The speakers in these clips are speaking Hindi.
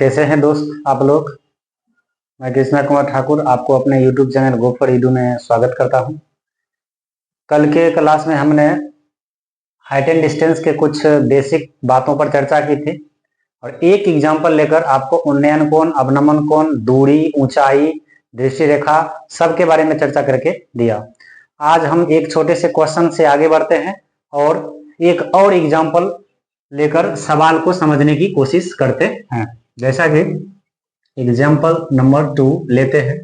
कैसे हैं दोस्त आप लोग। मैं कृष्णा कुमार ठाकुर आपको अपने YouTube channel go for edu में स्वागत करता हूं। कल के क्लास में हमने हाइट एंड डिस्टेंस के कुछ बेसिक बातों पर चर्चा की थी और एक एग्जाम्पल लेकर आपको उन्नयन कोण, अवनमन कोण, दूरी, ऊंचाई, दृष्टि रेखा सब के बारे में चर्चा करके दिया। आज हम एक छोटे से क्वेश्चन से आगे बढ़ते हैं और एक और एग्जाम्पल लेकर सवाल को समझने की कोशिश करते हैं। जैसा कि एग्जाम्पल नंबर 2 लेते हैं।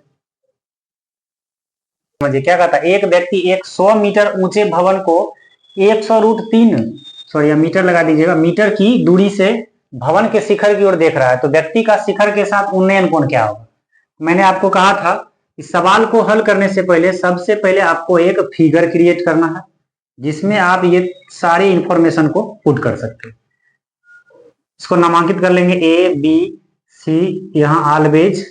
समझिए क्या कहता है, एक व्यक्ति एक 100 मीटर ऊंचे भवन को 100√3 मीटर लगा दीजिएगा मीटर की दूरी से भवन के शिखर की ओर देख रहा है। तो व्यक्ति का शिखर के साथ उन्नयन कोण क्या होगा। मैंने आपको कहा था इस सवाल को हल करने से पहले सबसे पहले आपको एक फिगर क्रिएट करना है जिसमें आप ये सारी इंफॉर्मेशन को पुट कर सकते हैं। इसको नामांकित कर लेंगे ए बी सी। यहां ऑलवेज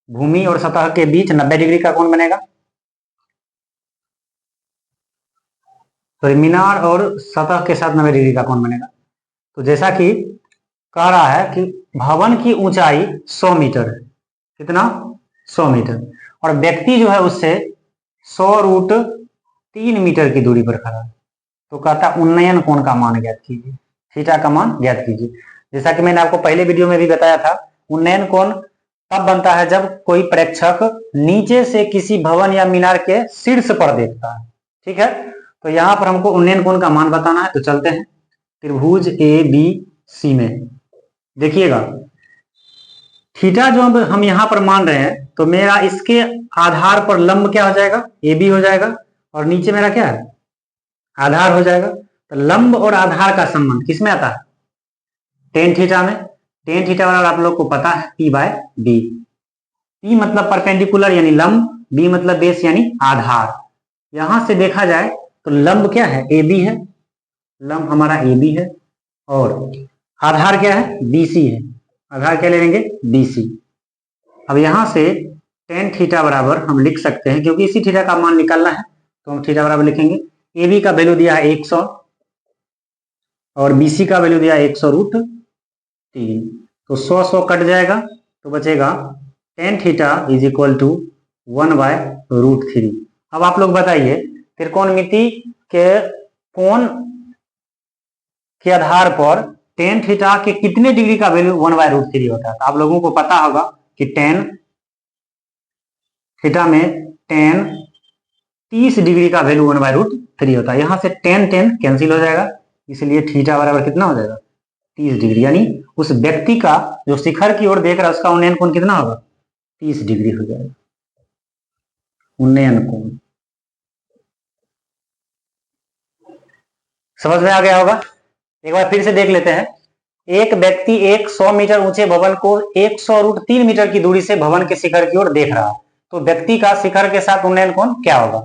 भूमि और सतह के बीच 90 डिग्री का कोण बनेगा। तो मीनार और सतह के साथ 90 डिग्री का कोण बनेगा। तो जैसा कि कह रहा है कि भवन की ऊंचाई 100 मीटर है। कितना? 100 मीटर। और व्यक्ति जो है उससे 100√3 मीटर की दूरी पर खड़ा है। तो कहता उन्नयन कोण का मान ज्ञात कीजिए, थीटा का मान ज्ञात कीजिए। जैसा कि मैंने आपको पहले वीडियो में भी बताया था, उन्नयन कोण तब बनता है जब कोई प्रेक्षक नीचे से किसी भवन या मीनार के शीर्ष पर देखता है। ठीक है, तो यहां पर हमको उन्नयन कोण का मान बताना है। तो चलते हैं त्रिभुज ए बी सी में। देखिएगा थीटा जो हम यहां पर मान रहे हैं तो मेरा इसके आधार पर लंब क्या हो जाएगा, ए बी हो जाएगा और नीचे मेरा क्या है, आधार हो जाएगा। तो लंब और आधार का संबंध किसमें आता है, टेन थीटा में। टेन थीटा वाला आप लोग को पता है P बाय बी। P मतलब परपेंडिकुलर यानी लंब, B मतलब बेस यानी आधार। यहां से देखा जाए तो लंब क्या है, AB है, लंब हमारा AB है और आधार क्या है, BC है। आधार क्या ले लेंगे, BC। अब यहां से टेन थीटा बराबर हम लिख सकते हैं, क्योंकि इसी थीटा का मान निकालना है तो हम थीटा बराबर लिखेंगे AB का वैल्यू दिया है 100 और BC का वैल्यू दिया है 100√3। तो 100 कट जाएगा तो बचेगा tan theta is equal to 1/√3। अब आप लोग बताइए त्रिकोणमिति के कोण के आधार पर टेन थीटा के कितने डिग्री का वैल्यू 1/√3 होता है। तो आप लोगों को पता होगा कि टेन थीटा में टेन 30 डिग्री का वैल्यू 1/√3 होता है। यहां से टेन कैंसिल हो जाएगा, इसलिए थीटा बराबर कितना हो जाएगा, 30 डिग्री। यानी उस व्यक्ति का जो शिखर की ओर देख रहा है उसका उन्नयन कोण कितना होगा, 30 डिग्री हो जाएगा उन्नयन कोण। समझ में आ गया होगा। एक बार फिर से देख लेते हैं। एक व्यक्ति एक 100 मीटर ऊंचे भवन को 100√3 मीटर की दूरी से भवन के शिखर की ओर देख रहा है। तो व्यक्ति का शिखर के साथ उन्नयन कोण क्या होगा।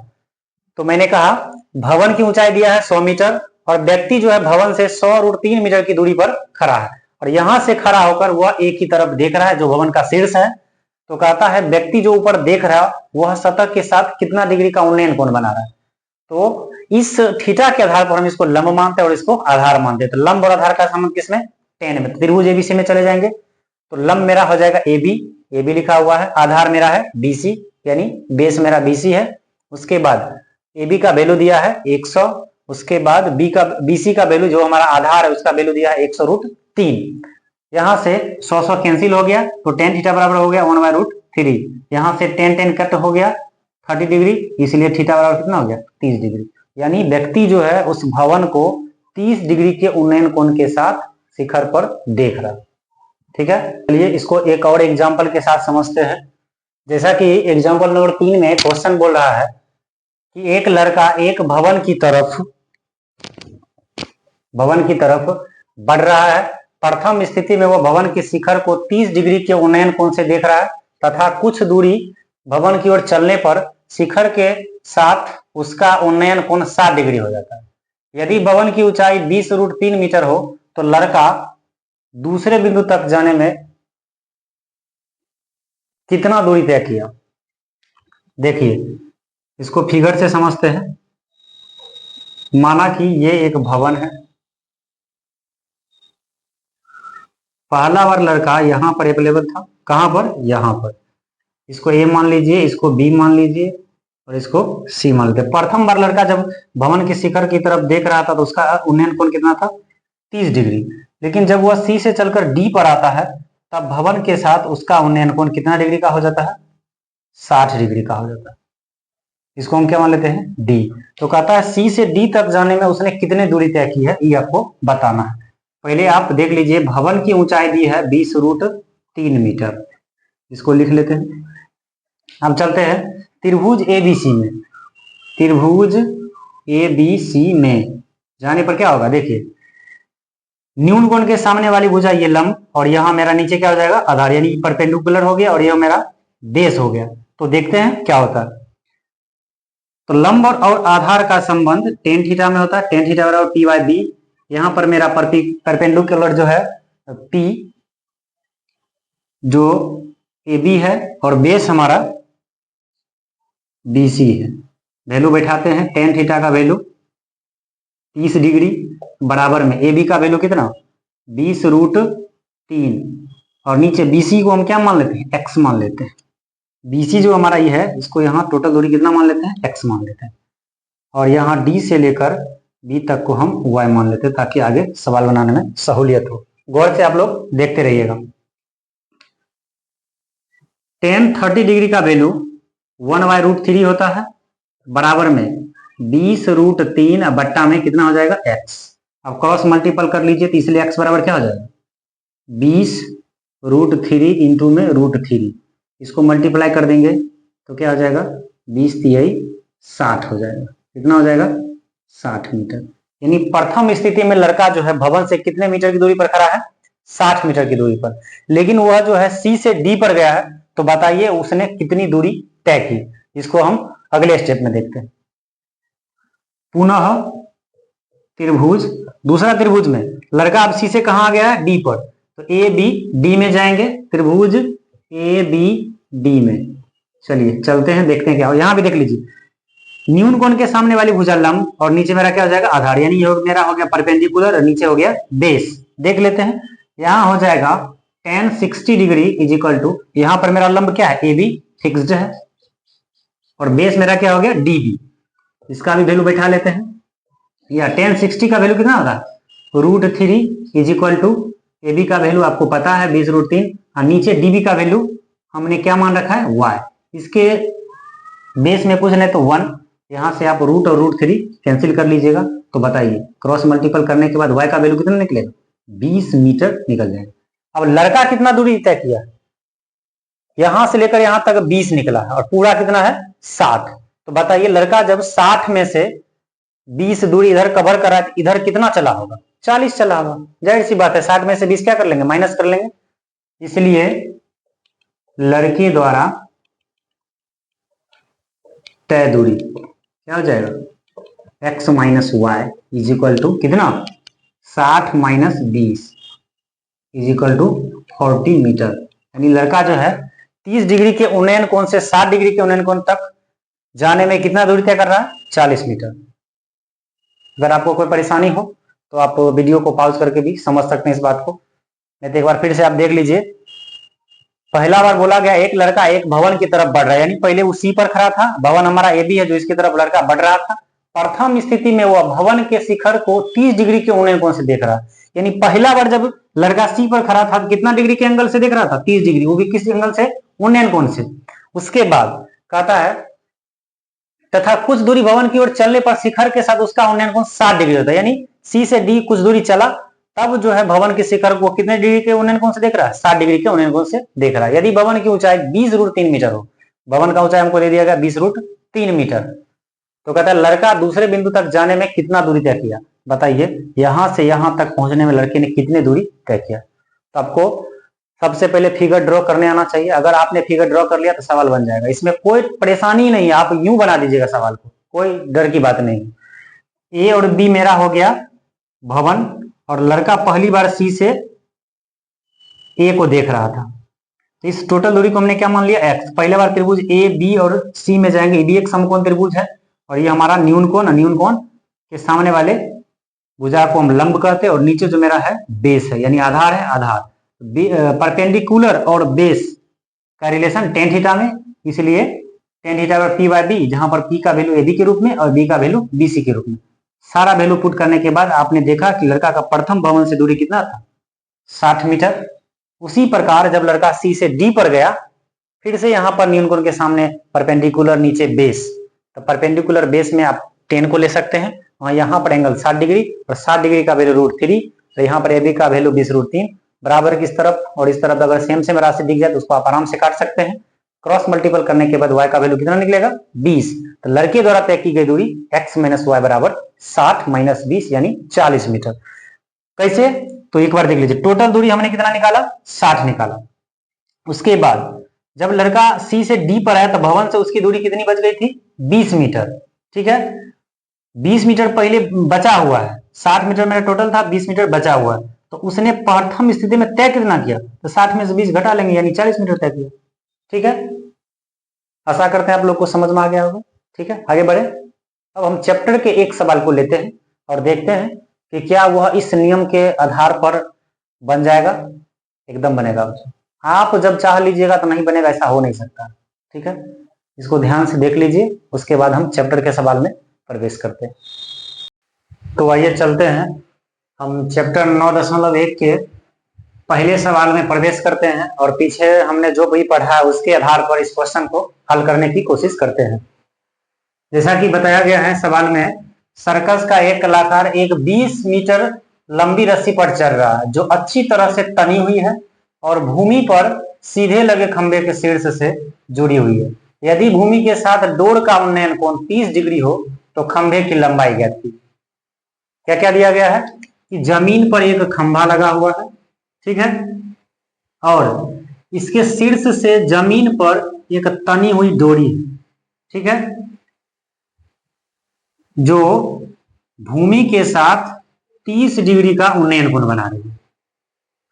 तो मैंने कहा भवन की ऊंचाई दिया है 100 मीटर और व्यक्ति जो है भवन से 100√3 मीटर की दूरी पर खड़ा है और यहां से खड़ा होकर वह एक ही तरफ देख रहा है जो भवन का शीर्ष है। तो कहता है व्यक्ति जो ऊपर देख रहा है वह सतह के साथ कितना डिग्री का उन्नयन कोण बना रहा है। तो इस थीटा के आधार पर हम इसको लंब मानते हैं और इसको आधार मानते हैं। तो लंब और आधार का संबंध किसमें, टेन में। त्रिभुज एबीसी में चले जाएंगे तो लंब मेरा हो जाएगा AB, AB लिखा हुआ है। आधार मेरा है BC यानी बेस मेरा BC है। उसके बाद AB का वैल्यू दिया है 100। उसके बाद BC का वैल्यू जो हमारा आधार है उसका वैल्यू दिया है 100√3। यहां से 100 कैंसिल हो गया तो टेन थीटा बराबर हो गया 1/√3। यहां से टेन कट हो गया 30 डिग्री, इसलिए थीटा बराबर कितना हो गया, 30 डिग्री। यानी व्यक्ति जो है उस भवन को 30 डिग्री के उन्नयन कोण के साथ शिखर पर देख रहा है। ठीक है, चलिए इसको एक और एग्जांपल के साथ समझते हैं। जैसा कि एग्जांपल नंबर 3 में क्वेश्चन बोल रहा है कि एक लड़का एक भवन की तरफ बढ़ रहा है। प्रथम स्थिति में वह भवन के शिखर को 30 डिग्री के उन्नयन कोण से देख रहा है तथा कुछ दूरी भवन की ओर चलने पर शिखर के साथ उसका उन्नयन कोण 60 डिग्री हो जाता है। यदि भवन की ऊंचाई 20√3 मीटर हो तो लड़का दूसरे बिंदु तक जाने में कितना दूरी तय किया। देखिए इसको फिगर से समझते हैं। माना कि ये एक भवन है, पहला बार लड़का यहाँ पर अवेलेबल था, कहाँ पर, यहाँ पर। इसको ए मान लीजिए, इसको बी मान लीजिए और इसको सी मान लीजिए। प्रथम बार लड़का जब भवन के शिखर की तरफ देख रहा था तो उसका उन्नयन कोण कितना था, 30 डिग्री। लेकिन जब वह सी से चलकर डी पर आता है तब भवन के साथ उसका उन्नयन कोण कितना डिग्री का हो जाता है, 60 डिग्री का हो जाता है। इसको हम क्या मान लेते हैं, डी। तो कहता है सी से डी तक जाने में उसने कितने दूरी तय की है, ये आपको बताना है। पहले आप देख लीजिए, भवन की ऊंचाई दी है 20√3 मीटर, इसको लिख लेते हैं। अब चलते हैं त्रिभुज एबीसी में। त्रिभुज एबीसी में जाने पर क्या होगा, देखिए न्यून कोण के सामने वाली भुजा ये लंब, और यहां मेरा नीचे क्या हो जाएगा, आधार, यानी परपेंडिकुलर हो गया, और यह मेरा बेस हो गया। तो देखते हैं क्या होता है। तो लंब और आधार का संबंध टेन थीटा में होता है, टेन थीटा बराबर पी बाई बी। यहां पर मेरा परपेंडिकुलर जो है पी, जो ए बी है, और बेस हमारा बी सी है। वैल्यू बैठाते हैं, टेन थीटा का वैल्यू 30 डिग्री बराबर में ए बी का वैल्यू कितना, 20√3, और नीचे बी सी को हम क्या मान लेते हैं, एक्स मान लेते हैं। बीसी जो हमारा ये है, इसको यहाँ टोटल दूरी कितना मान लेते हैं, एक्स मान लेते हैं, और यहाँ डी से लेकर बी तक को हम वाई मान लेते हैं, ताकि आगे सवाल बनाने में सहूलियत हो। गौर से आप लोग देखते रहिएगा। टेन 30 डिग्री का वैल्यू 1/√3 होता है, बराबर में 20√3 बट्टा में कितना हो जाएगा, एक्स। अब क्रॉस मल्टीपल कर लीजिए, तो इसलिए एक्स बराबर क्या हो जाएगा, 20√3 इंटू में √3। इसको मल्टीप्लाई कर देंगे तो क्या हो जाएगा, 20 तिहाई 60 हो जाएगा। कितना हो जाएगा, 60 मीटर। यानी प्रथम स्थिति में लड़का जो है भवन से कितने मीटर की दूरी पर खड़ा है, 60 मीटर की दूरी पर। लेकिन वह जो है सी से डी पर गया है, तो बताइए उसने कितनी दूरी तय की। इसको हम अगले स्टेप में देखते हैं। पुनः त्रिभुज, दूसरा त्रिभुज में लड़का अब सी से कहां आ गया है, डी पर, तो ए बी डी में जाएंगे। त्रिभुज ए बी डी में चलिए चलते हैं, देखते हैं क्या हो। यहां भी देख लीजिए, न्यून कोण के सामने वाली भुजा लंब, और नीचे मेरा क्या हो जाएगा, आधार, यानी मेरा हो गया परपेंडिकुलर, और नीचे हो गया बेस। देख लेते हैं, यहां हो जाएगा tan 60 degree is equal to, यहां पर मेरा लंब क्या है, ए बी फिक्स्ड है, और बेस मेरा क्या हो गया, डी बी। इसका भी वैल्यू बैठा लेते हैं। या tan 60 का वैल्यू कितना होगा, √3 is equal to, A B का वैल्यू आपको पता है 20√3, और नीचे डी बी का वैल्यू हमने क्या मान रखा है, y। इसके बेस में पूछ ले तो 1, यहां से आप रूट और √3 कैंसिल कर लीजिएगा। तो बताइए क्रॉस मल्टीपल करने के बाद y का वैल्यू कितना निकलेगा, 20 मीटर निकल जाएगा। अब लड़का कितना दूरी तय किया, यहां से लेकर यहां तक 20 निकला है, और पूरा कितना है, 60। तो बताइए लड़का जब 60 में से 20 दूरी इधर कवर करा, इधर कितना चला होगा, 40 चला होगा। जाहिर सी बात है 60 में से 20 क्या कर लेंगे, माइनस कर लेंगे। इसलिए लड़के द्वारा तय दूरी क्या हो जाएगा, x माइनस वाई इज इक्वल टू कितना, 60 minus 20 is equal to 40 metre. यानी लड़का जो है 30 डिग्री के उन्नयन कोण से 60 डिग्री के उन्नयन कोण तक जाने में कितना दूरी तय कर रहा है, 40 मीटर। अगर आपको कोई परेशानी हो तो आप वीडियो को पॉज करके भी समझ सकते हैं इस बात को। नहीं तो एक बार फिर से आप देख लीजिए। पहला बार बोला गया एक लड़का एक भवन की तरफ बढ़ रहा है, यानी पहले वो सी पर खड़ा था, भवन हमारा ए बी है, जो इसकी तरफ लड़का बढ़ रहा था। प्रथम स्थिति में वह भवन के शिखर को 30 डिग्री के उन्नयन कोण से देख रहा है। यानी पहला बार जब लड़का सी पर खड़ा था कितना डिग्री के एंगल से देख रहा था, 30 डिग्री, वो भी किस एंगल से, उन्नयन कोण से। उसके बाद कहता है तथा कुछ दूरी भवन की ओर चलने पर शिखर के साथ उसका उन्नयन कोण 60 डिग्री होता है। यानी सी से डी कुछ दूरी चला, तब जो है भवन के शिखर को कितने डिग्री के उन्नयन कोण से देख रहा है, 60 डिग्री के उन्नयन कोण से देख रहा है। यदि भवन की ऊंचाई 20√3 मीटर हो, भवन का ऊंचाई हमको दे दिया गया 20√3 मीटर, तो कहता है लड़का दूसरे बिंदु तक जाने में कितना दूरी तय किया। बताइए यहां से यहां तक पहुंचने में लड़के ने कितनी दूरी तय किया। तो आपको सबसे पहले फिगर ड्रॉ करने आना चाहिए। अगर आपने फिगर ड्रॉ कर लिया तो सवाल बन जाएगा, इसमें कोई परेशानी नहीं है, आप यूं बना दीजिएगा सवाल को, कोई डर की बात नहीं। ए और बी मेरा हो गया भवन, और लड़का पहली बार सी से ए को देख रहा था, तो इस टोटल दूरी को हमने क्या मान लिया, एक्स। पहले बार त्रिभुज ए बी और सी में जाएंगे, ये भी एक समकोण त्रिभुज है, और ये हमारा न्यून कोण के सामने वाले भुजा को हम लंब कहते हैं, और नीचे जो मेरा है बेस है, यानी आधार है, आधार। परपेंडिकुलर और बेस का रिलेशन टेन थीटा में, इसलिए टेन थीटा पर पी बाय बी, जहां पर पी का वैल्यू ए बी के रूप में और बी का वैल्यू बी सी के रूप में। सारा वैल्यू पुट करने के बाद आपने देखा कि लड़का का प्रथम भवन से दूरी कितना था, 60 मीटर। उसी प्रकार जब लड़का सी से डी पर गया, फिर से यहाँ पर न्यून कोण के सामने परपेंडिकुलर, नीचे बेस, तो परपेंडिकुलर बेस में आप 10 को ले सकते हैं, और यहाँ पर एंगल 60 डिग्री और 60 डिग्री का वैल्यू √3, तो यहाँ पर ए बी का वैल्यू 20√3 बराबर किस तरफ और इस तरफ अगर सेम सेम राशि दिख जाए तो उसको आप आराम से काट सकते हैं। क्रॉस मल्टीपल करने के बाद y का वैल्यू कितना निकलेगा, 20। तो लड़के द्वारा तय की गई दूरी x - y बराबर 60 - 20 यानी 40 मीटर। कैसे, तो एक बार देख लीजिए, टोटल दूरी हमने कितना निकाला, 60 निकाला। उसके बाद जब लड़का C से D पर आया तो भवन से उसकी दूरी कितनी बच गई थी, 20 मीटर। ठीक है, 20 मीटर पहले बचा हुआ है, 60 मीटर मेरा टोटल था, 20 मीटर बचा हुआ है, तो उसने प्रथम स्थिति में तय कितना किया, तो 60 में से 20 घटा लेंगे यानी 40 मीटर तय किया। ठीक है, आशा करते हैं आप लोग को समझ में आ गया होगा। ठीक है, आगे बढ़े। अब हम चैप्टर के एक सवाल को लेते हैं और देखते हैं कि क्या वह इस नियम के आधार पर बन जाएगा। एकदम बनेगा, आप जब चाह लीजिएगा तो नहीं बनेगा, ऐसा हो नहीं सकता। ठीक है, इसको ध्यान से देख लीजिए, उसके बाद हम चैप्टर के सवाल में प्रवेश करते हैं। तो आइए चलते हैं, हम चैप्टर 9.1 के पहले सवाल में प्रवेश करते हैं और पीछे हमने जो भी पढ़ा है उसके आधार पर इस क्वेश्चन को हल करने की कोशिश करते हैं। जैसा कि बताया गया है सवाल में, सर्कस का एक कलाकार एक 20 मीटर लंबी रस्सी पर चल रहा है जो अच्छी तरह से तनी हुई है और भूमि पर सीधे लगे खंभे के शीर्ष से जुड़ी हुई है। यदि भूमि के साथ डोर का उन्नयन कोण 30 डिग्री हो तो खंभे की लंबाई ज्ञात कीजिए। क्या क्या दिया गया है कि जमीन पर एक खंभा लगा हुआ है, ठीक है, और इसके शीर्ष से जमीन पर एक तनी हुई डोरी, ठीक है, जो भूमि के साथ 30 डिग्री का उन्नयन कोण बना रही है।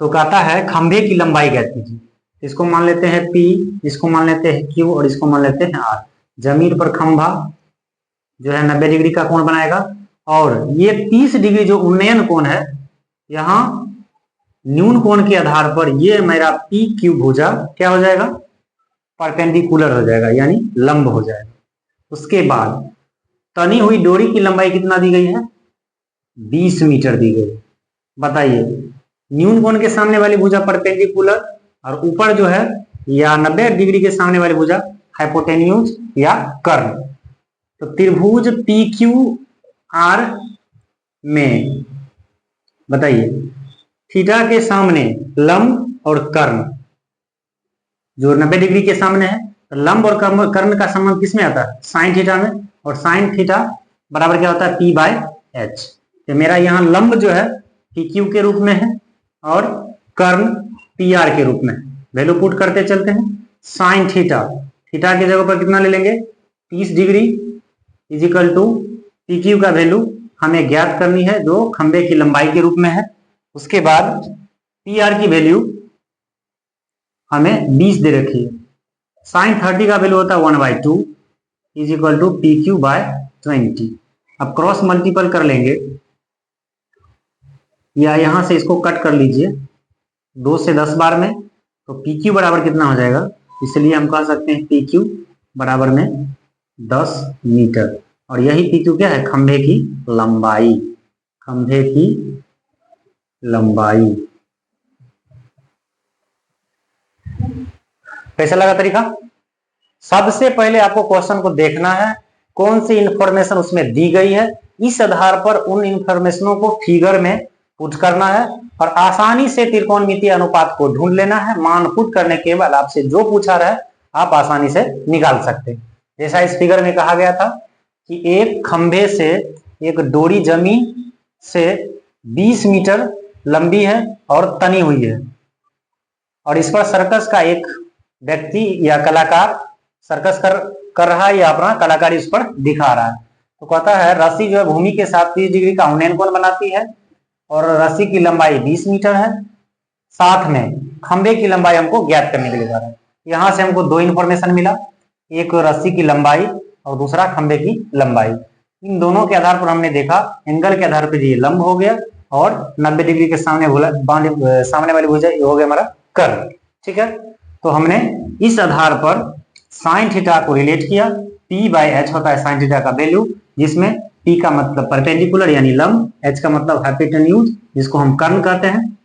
तो कहता है खंभे की लंबाई ज्ञात कीजिए। इसको मान लेते हैं P, इसको मान लेते हैं Q और इसको मान लेते हैं R। जमीन पर खंभा जो है 90 डिग्री का कोण बनाएगा और ये 30 डिग्री जो उन्नयन कोण है, यहाँ न्यून कोण के आधार पर ये मेरा PQ भुजा क्या हो जाएगा, परपेंडिकुलर हो जाएगा यानी लंब हो जाएगा। उसके बाद तनी हुई डोरी की लंबाई कितना दी गई है, 20 मीटर दी गई। बताइए, न्यून कोण के सामने वाली भुजा परपेंडिकुलर और ऊपर जो है या 90 डिग्री के सामने वाली भुजा हाइपोटेन्यूज या कर्ण। तो त्रिभुज PQR में बताइए थीटा के सामने लंब और कर्ण, जो 90 डिग्री के सामने है, तो लंब और कर्ण का संबंध किसमें आता है, साइन थीटा में, और साइन थीटा बराबर क्या होता है, P/H। तो मेरा यहाँ लंब जो है PQ के रूप में है और कर्ण PR के रूप में। वैल्यू पुट करते चलते हैं। साइन थीटा, थीटा की जगह पर कितना ले लेंगे, 30 डिग्री इजिकल टू PQ का वैल्यू हमें ज्ञात करनी है जो खंबे की लंबाई के रूप में है। उसके बाद PR की वैल्यू हमें 20 दे रखी है। साइन 30 का वैल्यू होता है 1/2 इज इक्वल टू PQ/20। अब क्रॉस मल्टीपल कर लेंगे या यहां से इसको कट कर लीजिए 2 से 10 बार में, तो PQ बराबर कितना हो जाएगा, इसलिए हम कह सकते हैं PQ बराबर में 10 मीटर। और यही PQ क्या है, खंभे की लंबाई, खंभे की लंबाई। कैसा लगा तरीका? सबसे पहले आपको क्वेश्चन को देखना है, कौन सी इंफॉर्मेशन उसमें दी गई है, इस आधार पर उन इंफॉर्मेशनों को फिगर में पुट करना है और आसानी से त्रिकोणमितीय अनुपात को ढूंढ लेना है। मान पुट करने के बाद आपसे जो पूछा रहा है आप आसानी से निकाल सकते हैं। जैसा इस फिगर में कहा गया था कि एक खंभे से एक डोरी जमीन से 20 मीटर लंबी है और तनी हुई है, और इस पर सर्कस का एक व्यक्ति या कलाकार सर्कस कर रहा है या अपना कलाकारी उस पर दिखा रहा है। तो कहता है रस्सी जो है भूमि के साथ 30 डिग्री का उन्नयन कोण बनाती है और रस्सी की लंबाई 20 मीटर है, साथ में खंभे की लंबाई हमको ज्ञात करने के लिए जा रहा है। यहां से हमको 2 इंफॉर्मेशन मिला, एक रस्सी की लंबाई और दूसरा खंभे की लंबाई। इन दोनों के आधार पर हमने देखा एंगल के आधार पर ये लंब हो गया और 90 डिग्री के सामने सामने वाली भुजा ये हो गया हमारा कर्व। ठीक है, तो हमने इस आधार पर साइन थीटा को रिलेट किया। P बाई एच होता है साइन थीटा का वैल्यू, जिसमें P का मतलब परपेंडिकुलर यानी लंब, H का मतलब हाइपोटेन्यूज जिसको हम कर्ण कहते हैं,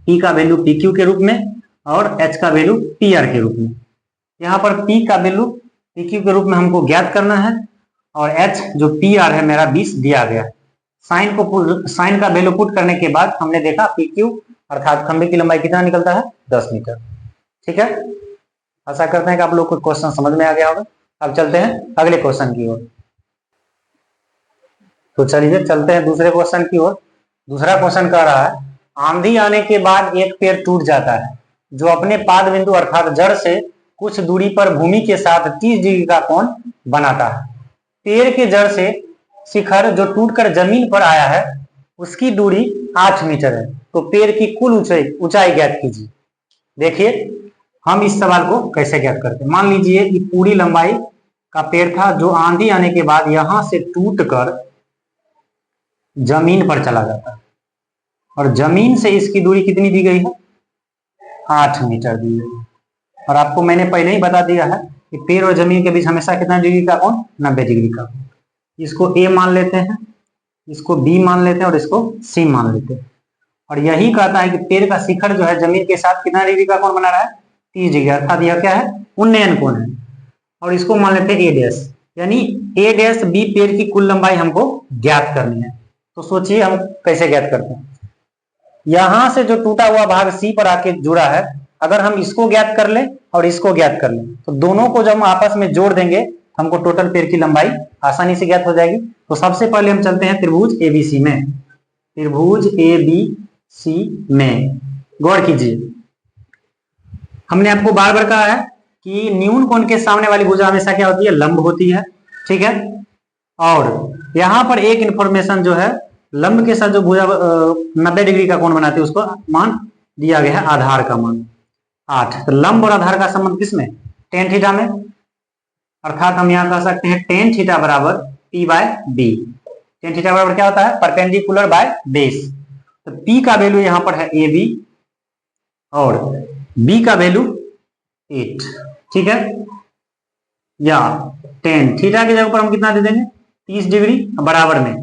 P का वैल्यू PQ के रूप में और H का वैल्यू PR के रूप में। यहाँ पर P का वैल्यू PQ के रूप में हमको ज्ञात करना है और H जो PR है मेरा 20 दिया गया। साइन का वैल्यू पुट करने के बाद हमने देखा PQ अर्थात खंभे की लंबाई कितना निकलता है 10 मीटर। ठीक है, आशा करते हैं कि आप लोग को क्वेश्चन समझ में आ गया होगा। अब चलते हैं अगले क्वेश्चन की ओर। तो चलिए चलते हैं दूसरे क्वेश्चन की ओर। दूसरा क्वेश्चन कह रहा है आंधी आने के बाद एक पेड़ टूट जाता है जो अपने पाद बिंदु अर्थात जड़ से कुछ दूरी पर भूमि के साथ 30 डिग्री का कोण बनाता है। पेड़ के जड़ से शिखर जो टूटकर जमीन पर आया है उसकी दूरी 8 मीटर है, तो पेड़ की कुल ऊंचाई ज्ञात कीजिए। देखिए हम इस सवाल को कैसे ज्ञात करते हैं। मान लीजिए ये पूरी लंबाई का पेड़ था जो आंधी आने के बाद यहां से टूटकर जमीन पर चला जाता है और जमीन से इसकी दूरी कितनी दी गई है 8 मीटर दी गई है। और आपको मैंने पहले ही बता दिया है कि पेड़ और जमीन के बीच हमेशा कितना डिग्री का कोण 90 डिग्री का। इसको A मान लेते हैं, इसको B मान लेते हैं और इसको C मान लेते हैं। और यही कहता है कि पेड़ का शिखर जो है जमीन के साथ कितना डिग्री का कोण बना रहा है 30 डिग्री, अर्थात यह क्या है उन्नयन कोण है। और इसको मान लेते हैं A डैश, यानी A डैश B पेड़ की कुल लंबाई हमको ज्ञात करनी है। तो सोचिए हम कैसे ज्ञात करते हैं। यहां से जो टूटा हुआ भाग C पर आके जुड़ा है, अगर हम इसको ज्ञात कर ले और इसको ज्ञात कर ले तो दोनों को जब हम आपस में जोड़ देंगे हमको टोटल पेड़ की लंबाई आसानी से ज्ञात हो जाएगी। तो सबसे पहले हम चलते हैं त्रिभुज ABC में। त्रिभुज ABC में गौर कीजिए, हमने आपको बार बार कहा है कि न्यून कोण के सामने वाली भुजा हमेशा क्या होती है लंब होती है। ठीक है, और यहां पर एक इंफॉर्मेशन जो है लंब के साथ जो भुजा 90 डिग्री का कोण बनाती है उसको मान दिया गया है आधार का मान 8। तो लंब और आधार का संबंध किसमें tan थीटा में, अर्थात हम यहां कह सकते हैं tan थीटा बराबर P by B। tan theta बराबर क्या होता है परपेंडिकुलर बाय बेस। तो P का वैल्यू यहां पर है AB और B का वैल्यू 8। ठीक है, या tan थीटा की जगह पर हम कितना दे देंगे 30 डिग्री बराबर में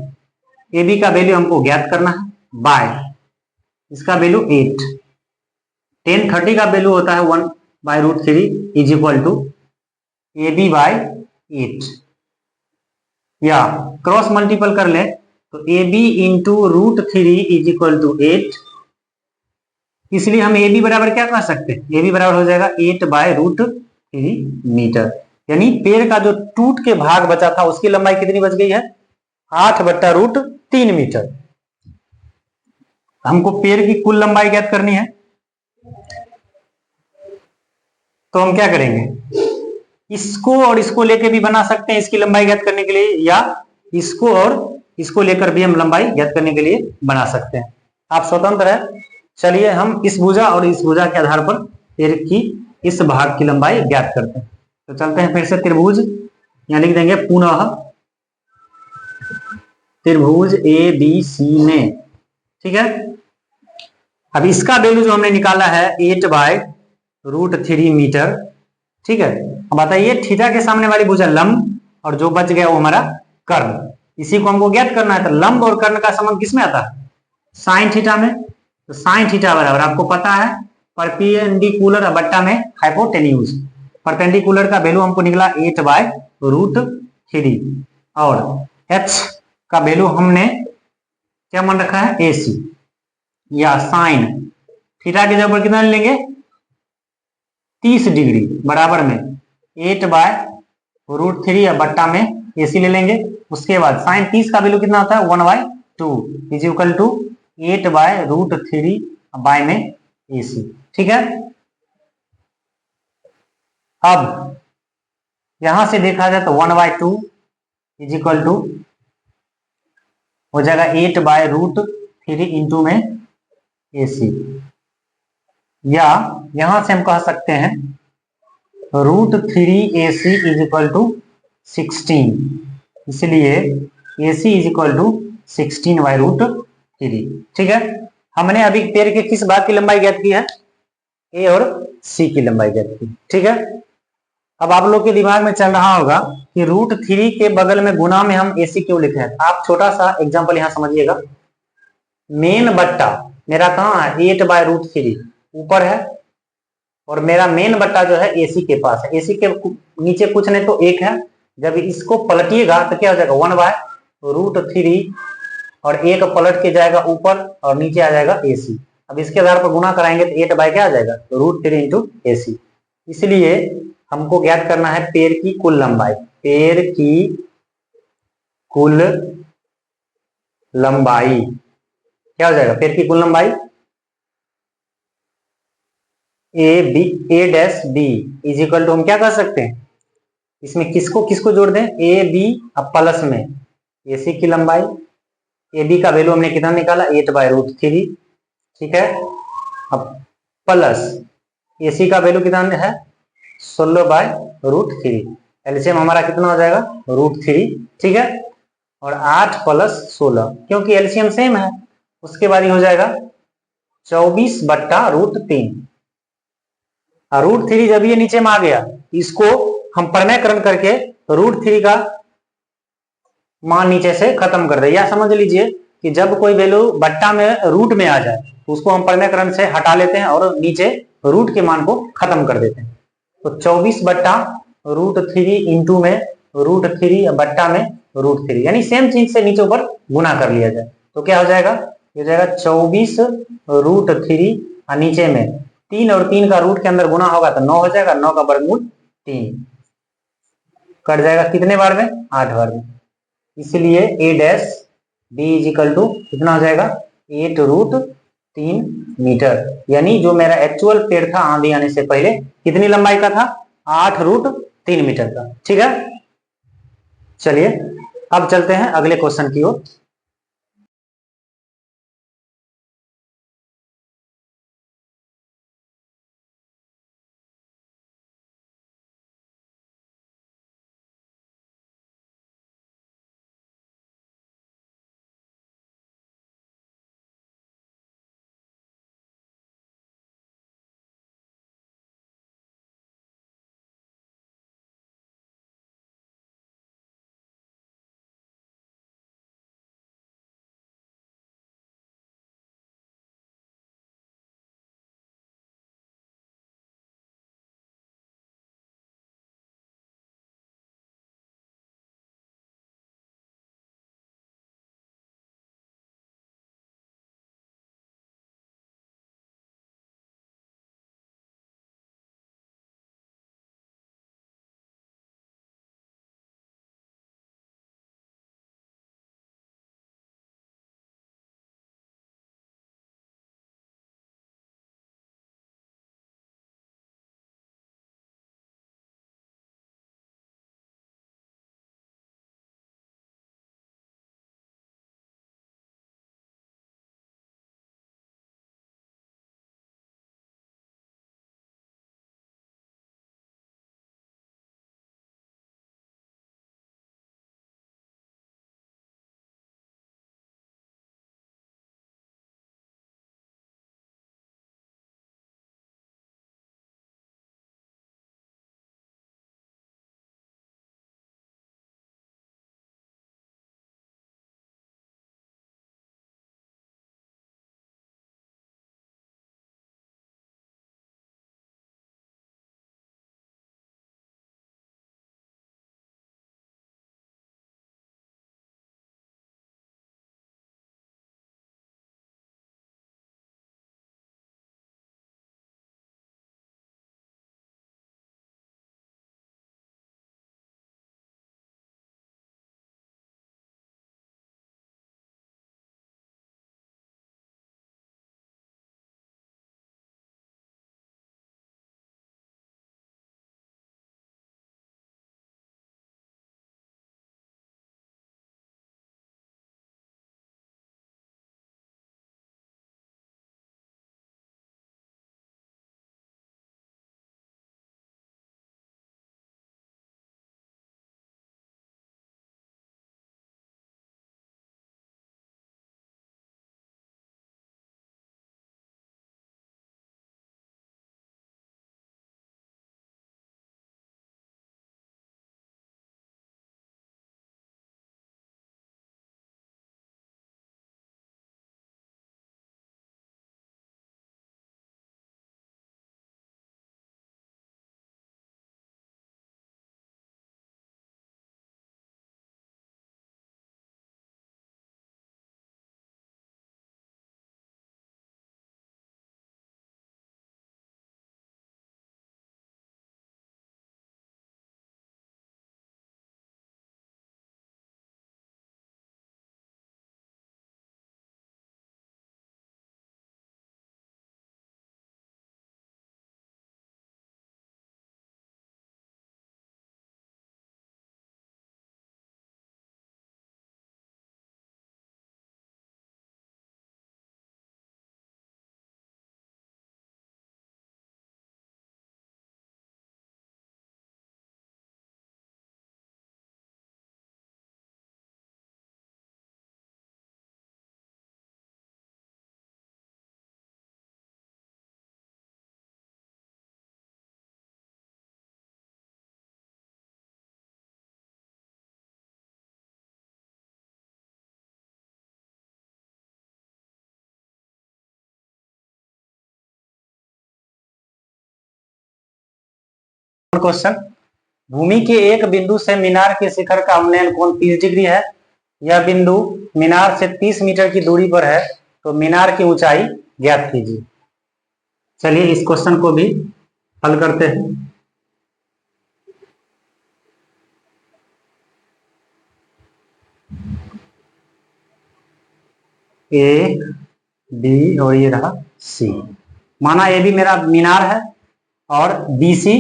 AB का वैल्यू हमको ज्ञात करना है बाय इसका वैल्यू 8। tan 30 का वैल्यू होता है 1/√3 is equal to AB by 8, या क्रॉस मल्टीपल कर ले तो AB into √3 is equal to 8। इसलिए हम AB बराबर क्या कह सकते हैं, AB बराबर हो जाएगा 8/√3 मीटर। यानी पेड़ का जो टूट के भाग बचा था उसकी लंबाई कितनी बच गई है 8/√3 मीटर। हमको पेड़ की कुल लंबाई ज्ञात करनी है, तो हम क्या करेंगे इसको और इसको लेकर भी बना सकते हैं इसकी लंबाई ज्ञात करने के लिए, या इसको और इसको लेकर भी हम लंबाई ज्ञात करने के लिए बना सकते हैं। आप स्वतंत्र है। चलिए हम इस भुजा और इस भुजा के आधार पर पेड़ की इस भाग की लंबाई ज्ञात करते हैं। तो चलते हैं फिर से त्रिभुज, यहां लिख देंगे पुनः त्रिभुज ABC में। ठीक है, अब इसका वैल्यू जो हमने निकाला है 8/√3 मीटर। ठीक है, अब बताइए थीटा के सामने वाली भुजा लंब और जो बच गया वो हमारा कर्ण, इसी को हमको ज्ञात करना है। तो लंब और कर्ण का संबंध किसमें आता है साइन थीटा में। तो साइन थीटा बराबर आपको पता है परपेंडिकुलर बट्टा में हाइपोटेन्यूज। परपेंडिकुलर का वैल्यू हमको निकला 8/√3 और H का वैल्यू हमने क्या मान रखा है AC, या साइन थीटा के जगह पर कितना लेंगे 30 डिग्री बराबर में 8/√3 या बट्टा में AC ले लेंगे। उसके बाद साइन 30 का वैल्यू कितना होता है 1/2 इज इक्वल टू 8/√3 बाय में AC। ठीक है, अब यहां से देखा जाए तो 1/2 इज इक्वल टू हो जाएगा 8/√3 इंटू में AC, या यहां से हम कह सकते हैं √3 AC इज इक्वल टू 16। इसलिए AC इज इक्वल टू 16/√3। 3। ठीक है, हमने अभी पेड़ के किस भाग की लंबाई ज्ञात की है? ए और सी की लंबाई ज्ञात की। ठीक है, अब आप लोग के दिमाग में चल रहा होगा कि √3 के बगल में गुना में हम AC क्यों लिखे हैं। आप छोटा सा एग्जांपल यहां समझिएगा। मेन बट्टा मेरा कहाँ है? 8/√3 ऊपर है, और मेरा मेन बट्टा जो है AC के पास है। AC के नीचे कुछ नहीं तो 1 है। जब इसको पलटिएगा तो क्या हो जाएगा? 1/√3, और 1 पलट के जाएगा ऊपर और नीचे आ जाएगा AC। अब इसके आधार पर गुना कराएंगे तो 8 बाय क्या आ जाएगा? √3 इंटू AC। इसलिए हमको ज्ञात करना है पेड़ की कुल लंबाई। पेड़ की कुल लंबाई क्या हो जाएगा? पेड़ की कुल लंबाई A' B is equal to, हम क्या कर सकते हैं इसमें, किसको किसको जोड़ दें? AB, अब प्लस में AC की लंबाई। AB का वैल्यू हमने कितना निकाला? 8/√3। ठीक है, अब प्लस AC का वैल्यू कितना है? 16/√3। एलसीएम हमारा कितना हो जाएगा? √3। ठीक है, और 8 + 16 क्योंकि एलसीएम सेम है। उसके बाद ही हो जाएगा 24/√3। √3 जब ये नीचे में आ गया, इसको हम प्रमेयकरण करके √3 का मान नीचे से खत्म कर दे। या समझ लीजिए कि जब कोई वैल्यू बट्टा में रूट में आ जाए तो उसको हम प्रमेयकरण से हटा लेते हैं और नीचे रूट के मान को खत्म कर देते हैं। तो 24/√3 इंटू में √3 बट्टा में √3, यानी सेम चीज से नीचे ऊपर गुना कर लिया जाए तो क्या हो जाएगा? ये हो जाएगा 24√3, और नीचे में 3 और 3 का रूट के अंदर गुना होगा तो 9 हो जाएगा। 9 का वर्गमूल 3 कट जाएगा कितने बार में? 8 बार में। इसलिए A' B is equal to कितना हो जाएगा? 8√3 मीटर। यानी जो मेरा एक्चुअल पेड़ था आंधी आने से पहले कितनी लंबाई का था? 8√3 मीटर का। ठीक है, चलिए अब चलते हैं अगले क्वेश्चन की ओर। क्वेश्चन, भूमि के एक बिंदु से मीनार के शिखर का उन्नयन कोण 30 डिग्री है। यह बिंदु मीनार से 30 मीटर की दूरी पर है, तो मीनार की ऊंचाई ज्ञात कीजिए। चलिए इस क्वेश्चन को भी हल करते हैं। ए बी और ये रहा सी। माना ए बी मेरा मीनार है और बी सी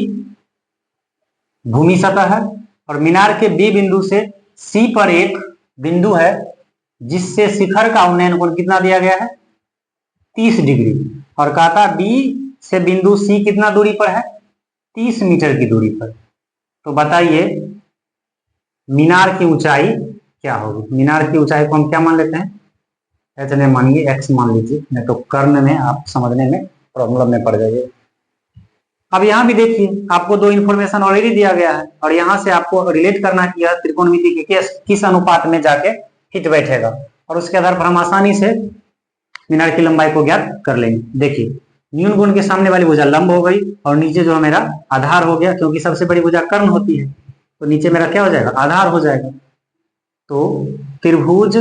भूमि सतह है, और मीनार के बी बिंदु से सी पर एक बिंदु है जिससे शिखर का उन्नयन कोण कितना दिया गया है 30 डिग्री, और कहता बी से बिंदु सी कितना दूरी पर है 30 मीटर की दूरी पर। तो बताइए मीनार की ऊंचाई क्या होगी। मीनार की ऊंचाई को हम क्या मान लेते हैं, चलिए मानिए x मान लीजिए, नहीं तो करने में आप समझने में प्रॉब्लम में पड़ जाइए। अब यहाँ भी देखिए आपको दो इन्फॉर्मेशन ऑलरेडी दिया गया है, और यहाँ से आपको रिलेट करना कि यह त्रिकोणमिति के किस अनुपात में जाके फिट बैठेगा, और उसके आधार पर हम आसानी से मीनार की लंबाई को ज्ञात कर लेंगे। देखिए न्यून गुण के सामने वाली भुजा लंब हो गई, और नीचे जो मेरा आधार हो गया, क्योंकि सबसे बड़ी भुजा कर्ण होती है, तो नीचे मेरा क्या हो जाएगा आधार हो जाएगा। तो त्रिभुज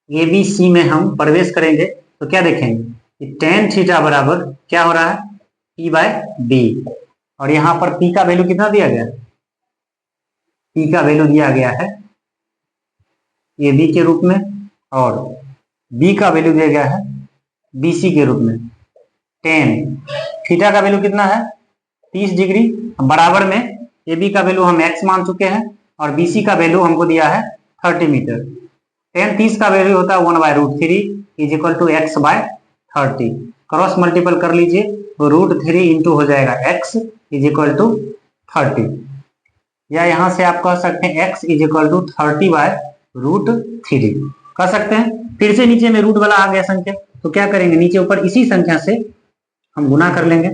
ABC में हम प्रवेश करेंगे तो क्या देखेंगे कि tan थीटा बराबर क्या हो रहा है P/B, और यहाँ पर P का वैल्यू कितना दिया गया है, P का वैल्यू दिया गया है AB के रूप में, और B का वैल्यू दिया गया है BC के रूप में। tan थीटा का वैल्यू कितना है 30 डिग्री, बराबर में AB का वैल्यू हम x मान चुके हैं, और BC का वैल्यू हमको दिया है 30 मीटर। tan 30 का वैल्यू होता है 1/√3 is equal to x/30। Cross multiple कर लीजिए तो √3 इंटू हो जाएगा x इज इक्वल टू 30, या यहां से आप कह सकते हैं x इज इक्वल टू 30/√3 कह सकते हैं। फिर से नीचे में रूट वाला आ गया संख्या, तो क्या करेंगे नीचे ऊपर इसी संख्या से हम गुना कर लेंगे,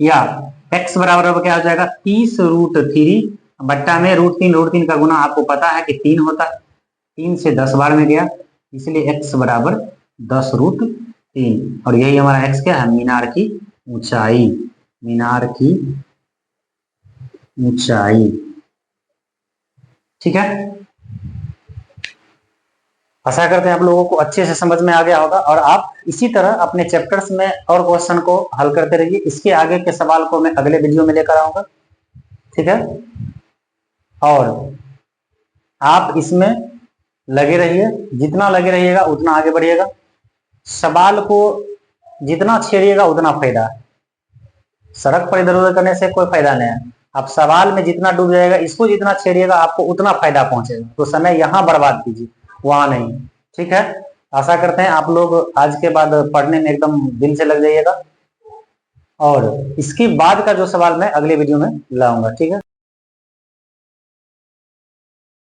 या x बराबर क्या हो जाएगा 30√3 बट्टा में √3 का गुना आपको पता है कि 3 होता है, 3 से 10 बार में गया, इसलिए x बराबर 10√3, और यही हमारा x क्या है मीनार की ऊंचाई। मीनार की ऊंचाई, ठीक है। आशा करते हैं आप लोगों को अच्छे से समझ में आ गया होगा, और आप इसी तरह अपने चैप्टर्स में और क्वेश्चन को हल करते रहिए। इसके आगे के सवाल को मैं अगले वीडियो में लेकर आऊंगा, ठीक है। और आप इसमें लगे रहिए, जितना लगे रहिएगा उतना आगे बढ़िएगा। सवाल को जितना छेड़िएगा उतना फायदा है, सड़क पर इधर उधर करने से कोई फायदा नहीं है। आप सवाल में जितना डूब जाएगा, इसको जितना छेड़िएगा आपको उतना फायदा पहुंचेगा। तो समय यहाँ बर्बाद कीजिए, वहां नहीं, ठीक है। आशा करते हैं आप लोग आज के बाद पढ़ने में एकदम दिल से लग जाइएगा, और इसके बाद का जो सवाल मैं अगले वीडियो में लाऊंगा, ठीक है।